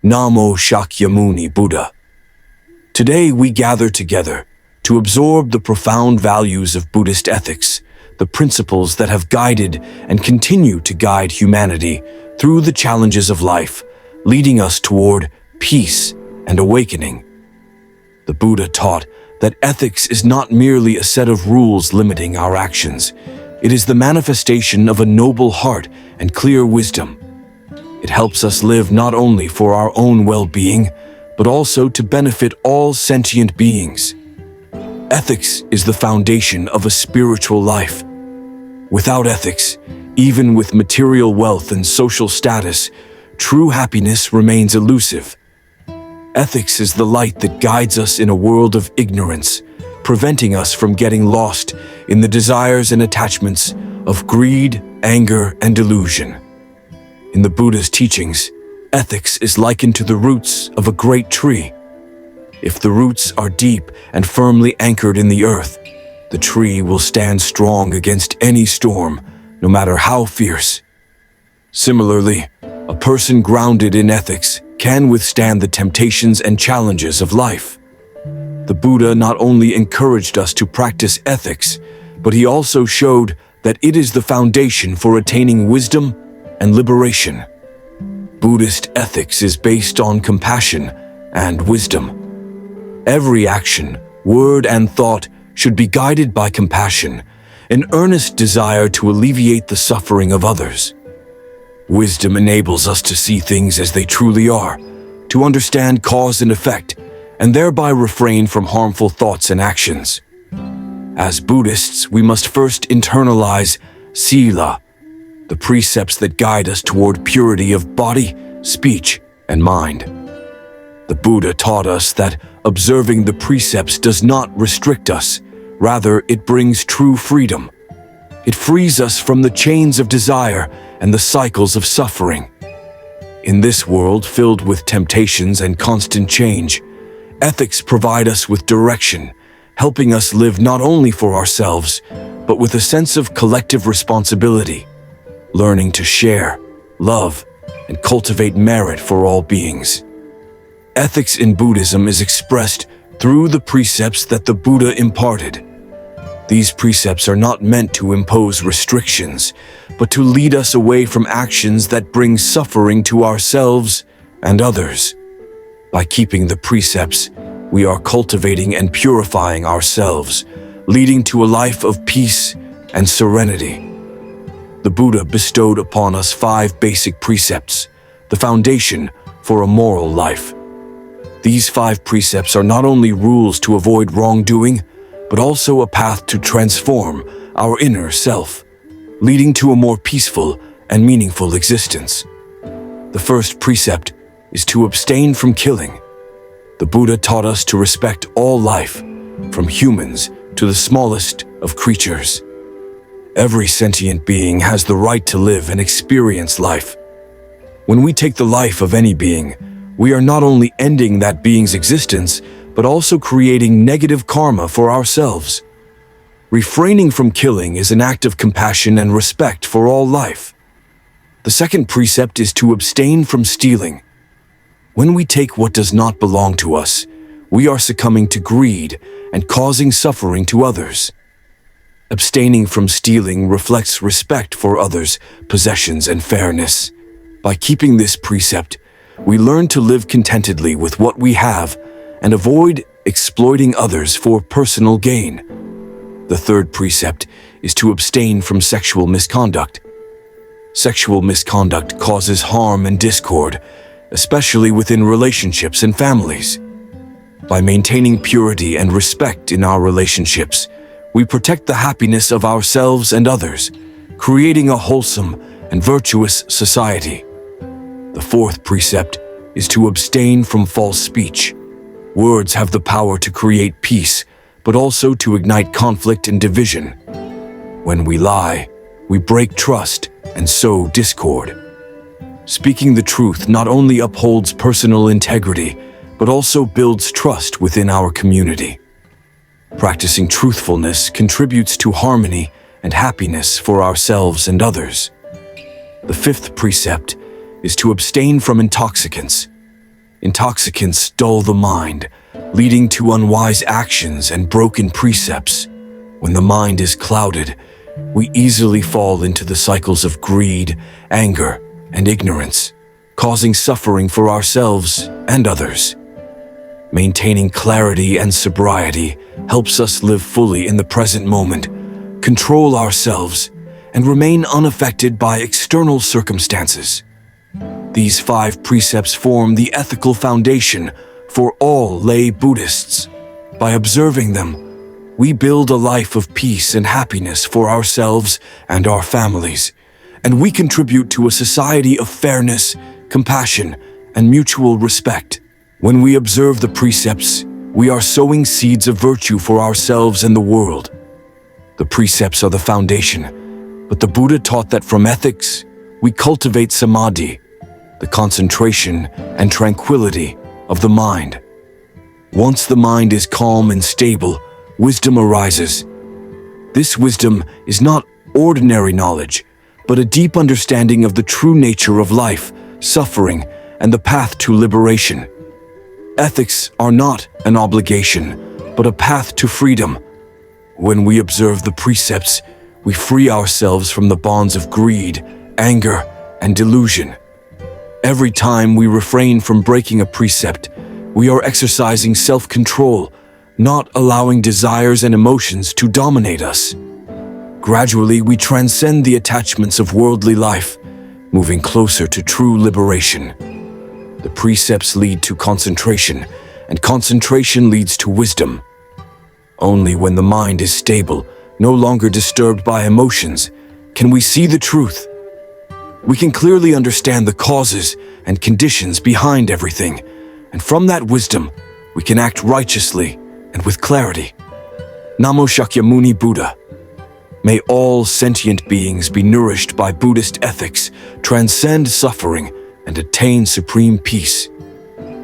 Namo Shakyamuni Buddha. Today we gather together to absorb the profound values of Buddhist ethics, the principles that have guided and continue to guide humanity through the challenges of life, leading us toward peace and awakening. The Buddha taught that ethics is not merely a set of rules limiting our actions. It is the manifestation of a noble heart and clear wisdom. It helps us live not only for our own well-being, but also to benefit all sentient beings. Ethics is the foundation of a spiritual life. Without ethics, even with material wealth and social status, true happiness remains elusive. Ethics is the light that guides us in a world of ignorance, preventing us from getting lost in the desires and attachments of greed, anger, and delusion. In the Buddha's teachings, ethics is likened to the roots of a great tree. If the roots are deep and firmly anchored in the earth, the tree will stand strong against any storm, no matter how fierce. Similarly, a person grounded in ethics can withstand the temptations and challenges of life. The Buddha not only encouraged us to practice ethics, but he also showed that it is the foundation for attaining wisdom and liberation. Buddhist ethics is based on compassion and wisdom. Every action, word, and thought should be guided by compassion, an earnest desire to alleviate the suffering of others. Wisdom enables us to see things as they truly are, to understand cause and effect, and thereby refrain from harmful thoughts and actions. As Buddhists, we must first internalize sila, the precepts that guide us toward purity of body, speech, and mind. The Buddha taught us that observing the precepts does not restrict us, rather it brings true freedom. It frees us from the chains of desire and the cycles of suffering. In this world filled with temptations and constant change, ethics provide us with direction, helping us live not only for ourselves, but with a sense of collective responsibility, learning to share, love, and cultivate merit for all beings. Ethics in Buddhism is expressed through the precepts that the Buddha imparted. These precepts are not meant to impose restrictions, but to lead us away from actions that bring suffering to ourselves and others. By keeping the precepts, we are cultivating and purifying ourselves, leading to a life of peace and serenity. The Buddha bestowed upon us 5 basic precepts, the foundation for a moral life. These 5 precepts are not only rules to avoid wrongdoing, but also a path to transform our inner self, leading to a more peaceful and meaningful existence. The first precept is to abstain from killing. The Buddha taught us to respect all life, from humans to the smallest of creatures. Every sentient being has the right to live and experience life. When we take the life of any being, we are not only ending that being's existence, but also creating negative karma for ourselves. Refraining from killing is an act of compassion and respect for all life. The second precept is to abstain from stealing. When we take what does not belong to us, we are succumbing to greed and causing suffering to others. Abstaining from stealing reflects respect for others' possessions and fairness. By keeping this precept, we learn to live contentedly with what we have and avoid exploiting others for personal gain. The third precept is to abstain from sexual misconduct. Sexual misconduct causes harm and discord, especially within relationships and families. By maintaining purity and respect in our relationships, we protect the happiness of ourselves and others, creating a wholesome and virtuous society. The fourth precept is to abstain from false speech. Words have the power to create peace, but also to ignite conflict and division. When we lie, we break trust and sow discord. Speaking the truth not only upholds personal integrity, but also builds trust within our community. Practicing truthfulness contributes to harmony and happiness for ourselves and others. The fifth precept is to abstain from intoxicants. intoxicants dull the mind, leading to unwise actions and broken precepts. When the mind is clouded, we easily fall into the cycles of greed, anger, and ignorance, causing suffering for ourselves and others. Maintaining clarity and sobriety helps us live fully in the present moment, control ourselves, and remain unaffected by external circumstances. These 5 precepts form the ethical foundation for all lay Buddhists. By observing them, we build a life of peace and happiness for ourselves and our families, and we contribute to a society of fairness, compassion, and mutual respect. When we observe the precepts, we are sowing seeds of virtue for ourselves and the world. The precepts are the foundation, but the Buddha taught that from ethics, we cultivate samadhi, the concentration and tranquility of the mind. Once the mind is calm and stable, wisdom arises. This wisdom is not ordinary knowledge, but a deep understanding of the true nature of life, suffering, and the path to liberation. Ethics are not an obligation, but a path to freedom. When we observe the precepts, we free ourselves from the bonds of greed, anger, and delusion. Every time we refrain from breaking a precept, we are exercising self-control, not allowing desires and emotions to dominate us. Gradually, we transcend the attachments of worldly life, moving closer to true liberation. The precepts lead to concentration, and concentration leads to wisdom. Only when the mind is stable, no longer disturbed by emotions, can we see the truth. We can clearly understand the causes and conditions behind everything, and from that wisdom, we can act righteously and with clarity. Namo Shakyamuni Buddha. May all sentient beings be nourished by Buddhist ethics, transcend suffering, and attain supreme peace.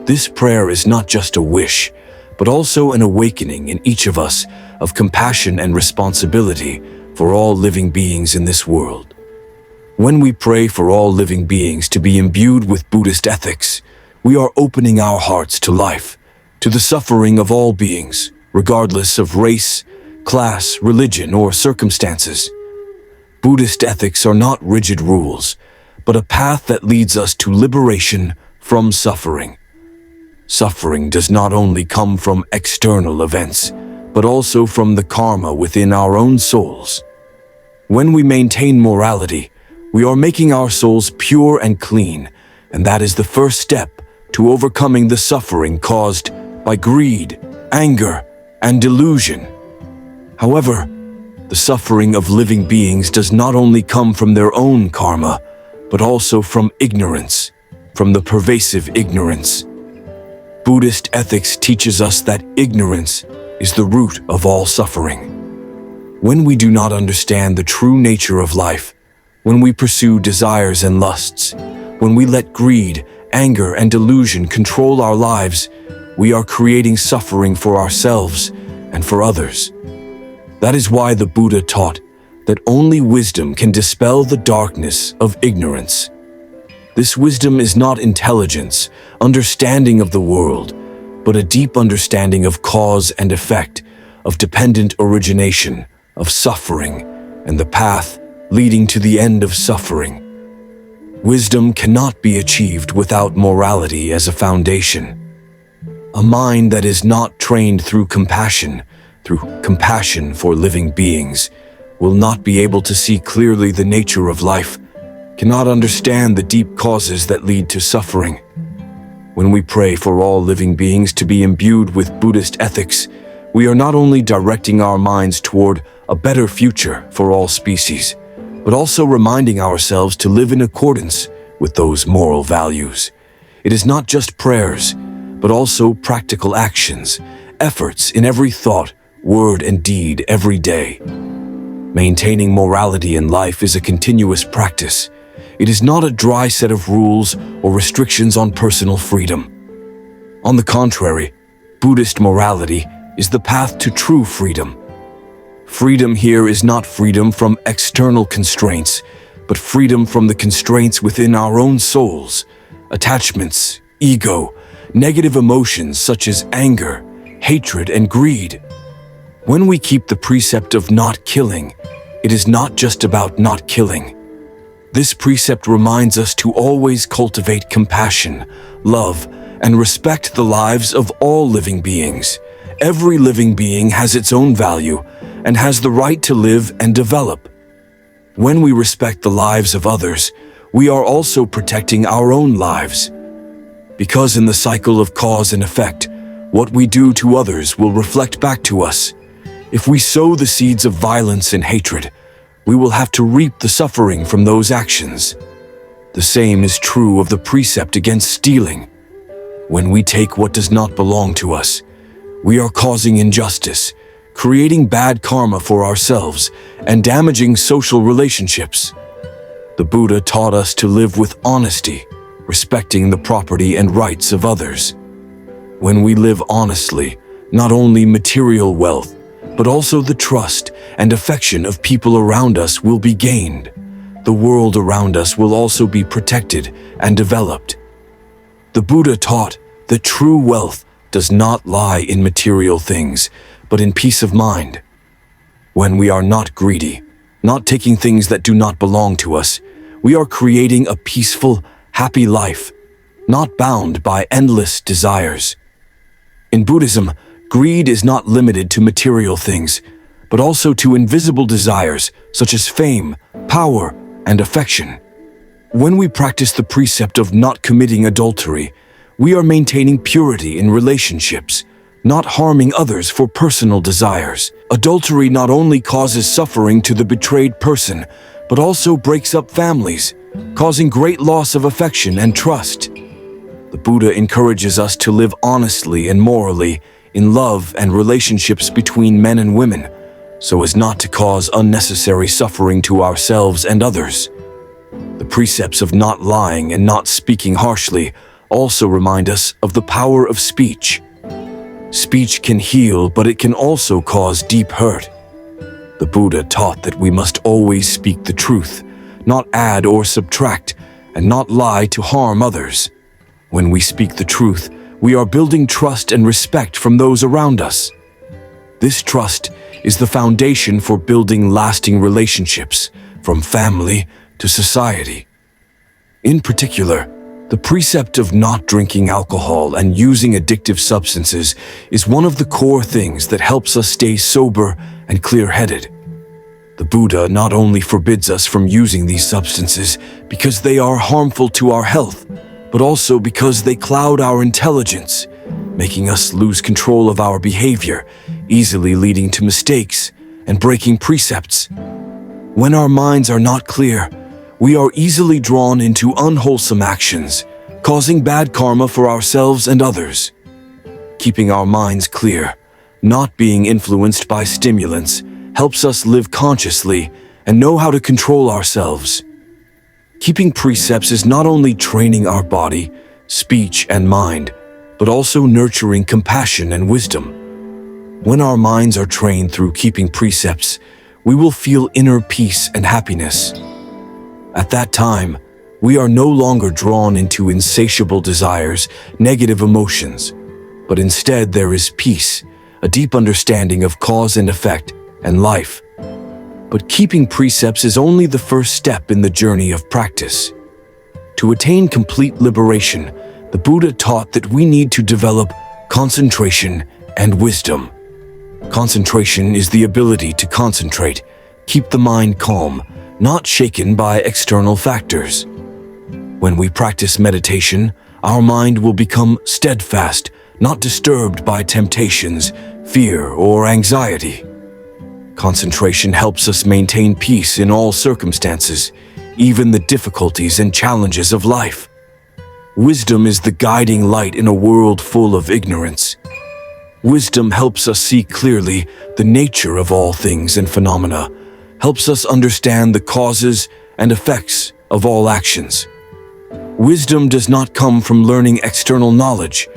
This prayer is not just a wish, but also an awakening in each of us of compassion and responsibility for all living beings in this world. When we pray for all living beings to be imbued with Buddhist ethics, we are opening our hearts to life, to the suffering of all beings, regardless of race, class, religion, or circumstances. Buddhist ethics are not rigid rules, but a path that leads us to liberation from suffering. Suffering does not only come from external events, but also from the karma within our own souls. When we maintain morality, we are making our souls pure and clean, and that is the first step to overcoming the suffering caused by greed, anger, and delusion. However, the suffering of living beings does not only come from their own karma, but also from ignorance, from the pervasive ignorance. Buddhist ethics teaches us that ignorance is the root of all suffering. When we do not understand the true nature of life, when we pursue desires and lusts, when we let greed, anger, and delusion control our lives, we are creating suffering for ourselves and for others. That is why the Buddha taught that only wisdom can dispel the darkness of ignorance. This wisdom is not intelligence, understanding of the world, but a deep understanding of cause and effect, of dependent origination, of suffering, and the path leading to the end of suffering. Wisdom cannot be achieved without morality as a foundation. A mind that is not trained through compassion for living beings, will not be able to see clearly the nature of life, cannot understand the deep causes that lead to suffering. When we pray for all living beings to be imbued with Buddhist ethics, we are not only directing our minds toward a better future for all species, but also reminding ourselves to live in accordance with those moral values. It is not just prayers, but also practical actions, efforts in every thought, word, and deed every day. Maintaining morality in life is a continuous practice. It is not a dry set of rules or restrictions on personal freedom. On the contrary, Buddhist morality is the path to true freedom. Freedom here is not freedom from external constraints, but freedom from the constraints within our own souls, attachments, ego, negative emotions such as anger, hatred, and greed. When we keep the precept of not killing, it is not just about not killing. This precept reminds us to always cultivate compassion, love, and respect the lives of all living beings. Every living being has its own value and has the right to live and develop. When we respect the lives of others, we are also protecting our own lives. Because in the cycle of cause and effect, what we do to others will reflect back to us. If we sow the seeds of violence and hatred, we will have to reap the suffering from those actions. The same is true of the precept against stealing. When we take what does not belong to us, we are causing injustice, creating bad karma for ourselves, and damaging social relationships. The Buddha taught us to live with honesty, respecting the property and rights of others. When we live honestly, not only material wealth, but also the trust and affection of people around us will be gained. The world around us will also be protected and developed. The Buddha taught that true wealth does not lie in material things, but in peace of mind. When we are not greedy, not taking things that do not belong to us, we are creating a peaceful, happy life, not bound by endless desires. In Buddhism, greed is not limited to material things, but also to invisible desires such as fame, power, and affection. When we practice the precept of not committing adultery, we are maintaining purity in relationships, not harming others for personal desires. Adultery not only causes suffering to the betrayed person, but also breaks up families, causing great loss of affection and trust. The Buddha encourages us to live honestly and morally in love and relationships between men and women, so as not to cause unnecessary suffering to ourselves and others. The precepts of not lying and not speaking harshly also remind us of the power of speech. Speech can heal, but it can also cause deep hurt. The Buddha taught that we must always speak the truth, not add or subtract, and not lie to harm others. When we speak the truth, we are building trust and respect from those around us. This trust is the foundation for building lasting relationships, from family to society. In particular, the precept of not drinking alcohol and using addictive substances is one of the core things that helps us stay sober and clear-headed. The Buddha not only forbids us from using these substances because they are harmful to our health, but also because they cloud our intelligence, making us lose control of our behavior, easily leading to mistakes and breaking precepts. When our minds are not clear, we are easily drawn into unwholesome actions, causing bad karma for ourselves and others. Keeping our minds clear, not being influenced by stimulants, helps us live consciously and know how to control ourselves. Keeping precepts is not only training our body, speech, and mind, but also nurturing compassion and wisdom. When our minds are trained through keeping precepts, we will feel inner peace and happiness. At that time, we are no longer drawn into insatiable desires, negative emotions, but instead there is peace, a deep understanding of cause and effect, and life. But keeping precepts is only the first step in the journey of practice. To attain complete liberation, the Buddha taught that we need to develop concentration and wisdom. Concentration is the ability to concentrate, keep the mind calm, not shaken by external factors. When we practice meditation, our mind will become steadfast, not disturbed by temptations, fear, or anxiety. Concentration helps us maintain peace in all circumstances, even the difficulties and challenges of life. Wisdom is the guiding light in a world full of ignorance. Wisdom helps us see clearly the nature of all things and phenomena, helps us understand the causes and effects of all actions. Wisdom does not come from learning external knowledge,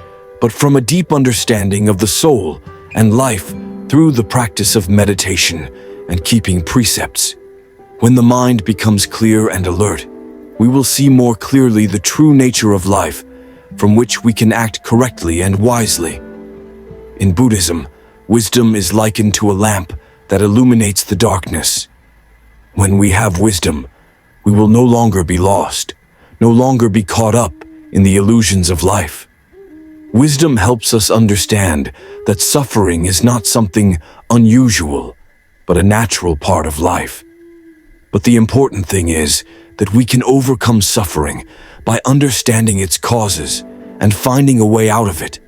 but from a deep understanding of the soul and life through the practice of meditation and keeping precepts. When the mind becomes clear and alert, we will see more clearly the true nature of life, from which we can act correctly and wisely. In Buddhism, wisdom is likened to a lamp that illuminates the darkness. When we have wisdom, we will no longer be lost, no longer be caught up in the illusions of life. Wisdom helps us understand that suffering is not something unusual, but a natural part of life. But the important thing is that we can overcome suffering by understanding its causes and finding a way out of it.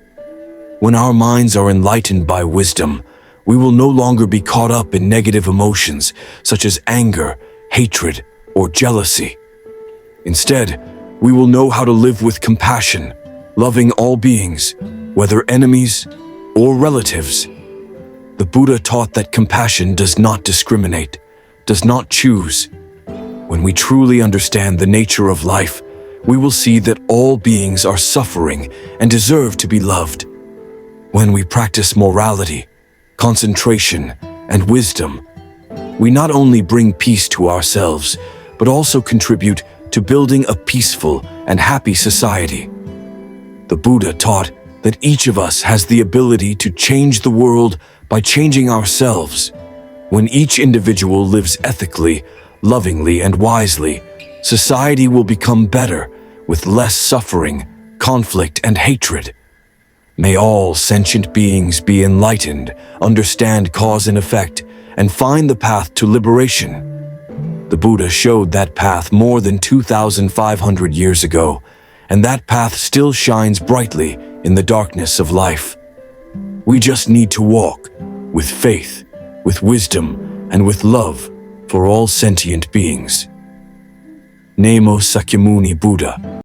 When our minds are enlightened by wisdom, we will no longer be caught up in negative emotions such as anger, hatred, or jealousy. Instead, we will know how to live with compassion, loving all beings, whether enemies or relatives. The Buddha taught that compassion does not discriminate, does not choose. When we truly understand the nature of life, we will see that all beings are suffering and deserve to be loved. When we practice morality, concentration, and wisdom, we not only bring peace to ourselves, but also contribute to building a peaceful and happy society. The Buddha taught that each of us has the ability to change the world by changing ourselves. When each individual lives ethically, lovingly, and wisely, society will become better with less suffering, conflict, and hatred. May all sentient beings be enlightened, understand cause and effect, and find the path to liberation. The Buddha showed that path more than 2,500 years ago, and that path still shines brightly in the darkness of life. We just need to walk with faith, with wisdom, and with love for all sentient beings. Namo Sakyamuni Buddha.